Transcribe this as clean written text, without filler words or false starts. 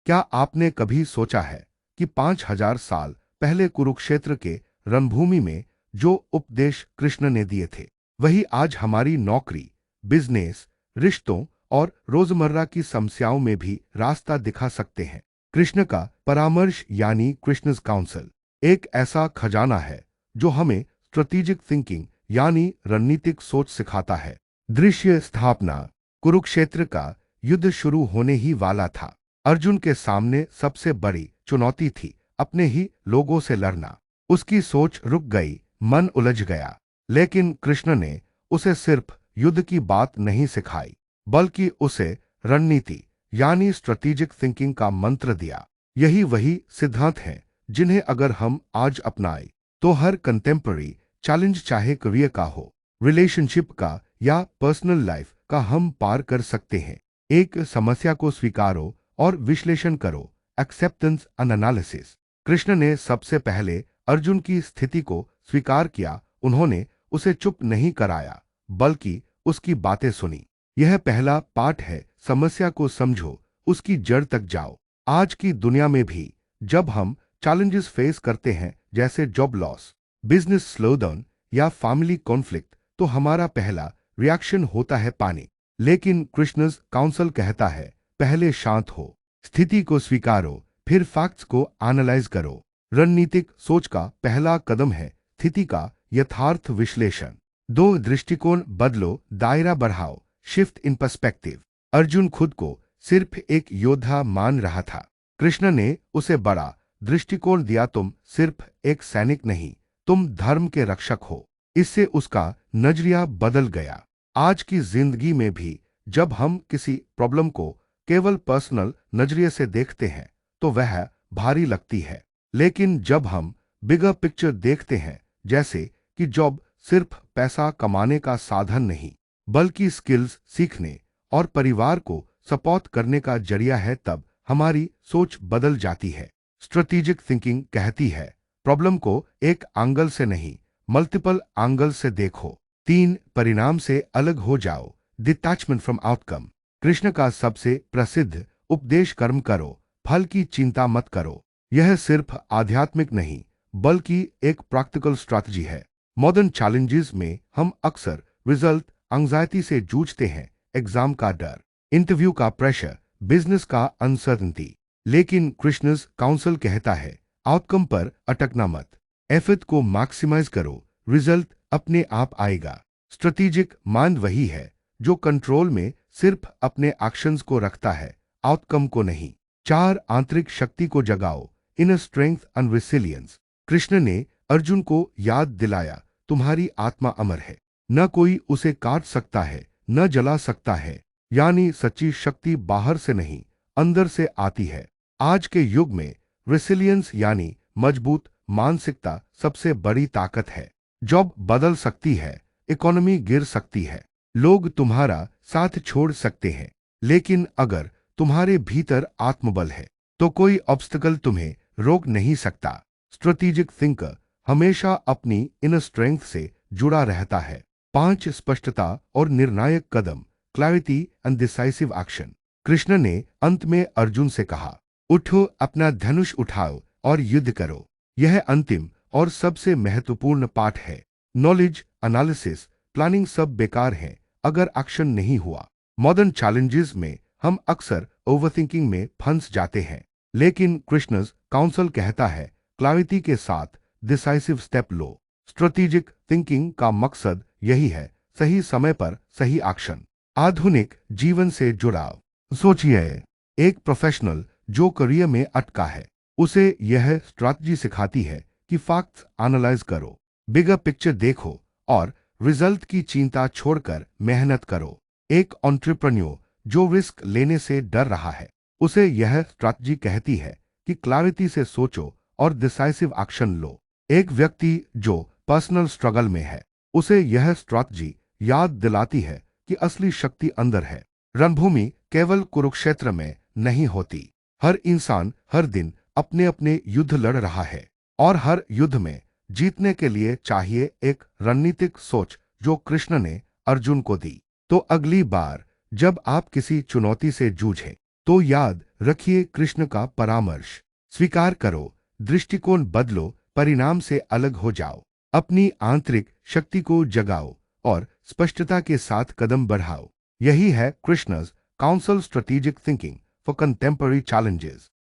क्या आपने कभी सोचा है कि 5000 साल पहले कुरुक्षेत्र के रणभूमि में जो उपदेश कृष्ण ने दिए थे, वही आज हमारी नौकरी, बिजनेस, रिश्तों और रोजमर्रा की समस्याओं में भी रास्ता दिखा सकते हैं। कृष्ण का परामर्श यानी कृष्णस काउंसल एक ऐसा खजाना है जो हमें स्ट्रेटेजिक थिंकिंग यानी रणनीतिक सोच सिखाता है। दृश्य स्थापना। कुरुक्षेत्र का युद्ध शुरू होने ही वाला था। अर्जुन के सामने सबसे बड़ी चुनौती थी अपने ही लोगों से लड़ना। उसकी सोच रुक गई, मन उलझ गया। लेकिन कृष्ण ने उसे सिर्फ युद्ध की बात नहीं सिखाई, बल्कि उसे रणनीति यानी स्ट्रेटेजिक थिंकिंग का मंत्र दिया। यही वही सिद्धांत हैं जिन्हें अगर हम आज अपनाएं तो हर कंटेम्पररी चैलेंज, चाहे करियर का हो, रिलेशनशिप का या पर्सनल लाइफ का, हम पार कर सकते हैं। एक समस्या को स्वीकारो और विश्लेषण करो। Acceptance and analysis. कृष्ण ने सबसे पहले अर्जुन की स्थिति को स्वीकार किया। उन्होंने उसे चुप नहीं कराया, बल्कि उसकी बातें सुनी। यह पहला पाठ है, समस्या को समझो, उसकी जड़ तक जाओ। आज की दुनिया में भी जब हम चैलेंजेस फेस करते हैं, जैसे जॉब लॉस, बिजनेस स्लोडाउन या फैमिली कॉन्फ्लिक्ट, तो हमारा पहला रिएक्शन होता है पैनिक। लेकिन कृष्णस काउंसल कहता है, पहले शांत हो, स्थिति को स्वीकारो, फिर फैक्ट्स को एनालाइज करो। रणनीतिक सोच का पहला कदम है स्थिति का यथार्थ विश्लेषण। दो दृष्टिकोण बदलो, दायरा बढ़ाओ। Shift in perspective. अर्जुन खुद को सिर्फ एक योद्धा मान रहा था। कृष्ण ने उसे बड़ा दृष्टिकोण दिया। तुम सिर्फ एक सैनिक नहीं, तुम धर्म के रक्षक हो। इससे उसका नजरिया बदल गया। आज की जिंदगी में भी जब हम किसी प्रॉब्लम को केवल पर्सनल नजरिए से देखते हैं तो वह भारी लगती है। लेकिन जब हम बिगर पिक्चर देखते हैं, जैसे कि जॉब सिर्फ पैसा कमाने का साधन नहीं, बल्कि स्किल्स सीखने और परिवार को सपोर्ट करने का जरिया है, तब हमारी सोच बदल जाती है। स्ट्रेटेजिक थिंकिंग कहती है, प्रॉब्लम को एक एंगल से नहीं, मल्टीपल एंगल से देखो। 3 परिणाम से अलग हो जाओ। Detachment from outcome. कृष्ण का सबसे प्रसिद्ध उपदेश, कर्म करो, फल की चिंता मत करो। यह सिर्फ आध्यात्मिक नहीं, बल्कि एक प्रैक्टिकल स्ट्रैटेजी है। मॉडर्न चैलेंजेस में हम अक्सर रिजल्ट एंजाइटी से जूझते हैं, एग्जाम का डर, इंटरव्यू का प्रेशर, बिजनेस का अनसर्टेनिटी। लेकिन कृष्णस काउंसल कहता है, आउटकम पर अटकना मत, एफर्ट को मैक्सिमाइज करो, रिजल्ट अपने आप आएगा। स्ट्रेटेजिक माइंड वही है जो कंट्रोल में सिर्फ अपने एक्शंस को रखता है, आउटकम को नहीं। 4 आंतरिक शक्ति को जगाओ, inner strength and resilience. Krishna ने अर्जुन को याद दिलाया, तुम्हारी आत्मा अमर है, न कोई उसे काट सकता है, न जला सकता है। यानी सच्ची शक्ति बाहर से नहीं, अंदर से आती है। आज के युग में रेसिलियंस यानी मजबूत मानसिकता सबसे बड़ी ताकत है। जॉब बदल सकती है, इकोनॉमी गिर सकती है, लोग तुम्हारा साथ छोड़ सकते हैं, लेकिन अगर तुम्हारे भीतर आत्मबल है तो कोई ऑब्स्टिकल तुम्हें रोक नहीं सकता। स्ट्रेटेजिक थिंकर हमेशा अपनी इनर स्ट्रेंथ से जुड़ा रहता है। 5 स्पष्टता और निर्णायक कदम, clarity and decisive action. Krishna ने अंत में अर्जुन से कहा, उठो, अपना धनुष उठाओ और युद्ध करो। यह अंतिम और सबसे महत्वपूर्ण पाठ है। नॉलेज, एनालिसिस, प्लानिंग सब बेकार है अगर एक्शन नहीं हुआ। मॉडर्न चैलेंजेस में हम अक्सर ओवरथिंकिंग में फंस जाते हैं, लेकिन कृष्णस काउंसल कहता है, क्लैरिटी के साथ डिसाइसिव स्टेप लो। स्ट्रेटेजिक थिंकिंग का मकसद यही है, सही समय पर सही एक्शन। आधुनिक जीवन से जुड़ाव। सोचिए, एक प्रोफेशनल जो करियर में अटका है, उसे यह स्ट्रैटेजी सिखाती है कि फैक्ट्स एनालाइज करो, बिगर पिक्चर देखो और रिजल्ट की चिंता छोड़कर मेहनत करो। एक एंटरप्रेन्योर जो रिस्क लेने से डर रहा है, उसे यह स्ट्रैटेजी कहती है कि क्लैरिटी से सोचो और डिसाइसिव एक्शन लो। एक व्यक्ति जो पर्सनल स्ट्रगल में है, उसे यह स्ट्रैटेजी याद दिलाती है कि असली शक्ति अंदर है। रणभूमि केवल कुरुक्षेत्र में नहीं होती। हर इंसान हर दिन अपने अपने युद्ध लड़ रहा है, और हर युद्ध में जीतने के लिए चाहिए एक रणनीतिक सोच जो कृष्ण ने अर्जुन को दी। तो अगली बार जब आप किसी चुनौती से जूझें, तो याद रखिए कृष्ण का परामर्श, स्वीकार करो, दृष्टिकोण बदलो, परिणाम से अलग हो जाओ, अपनी आंतरिक शक्ति को जगाओ और स्पष्टता के साथ कदम बढ़ाओ। यही है Krishna's counsel strategic thinking for contemporary challenges.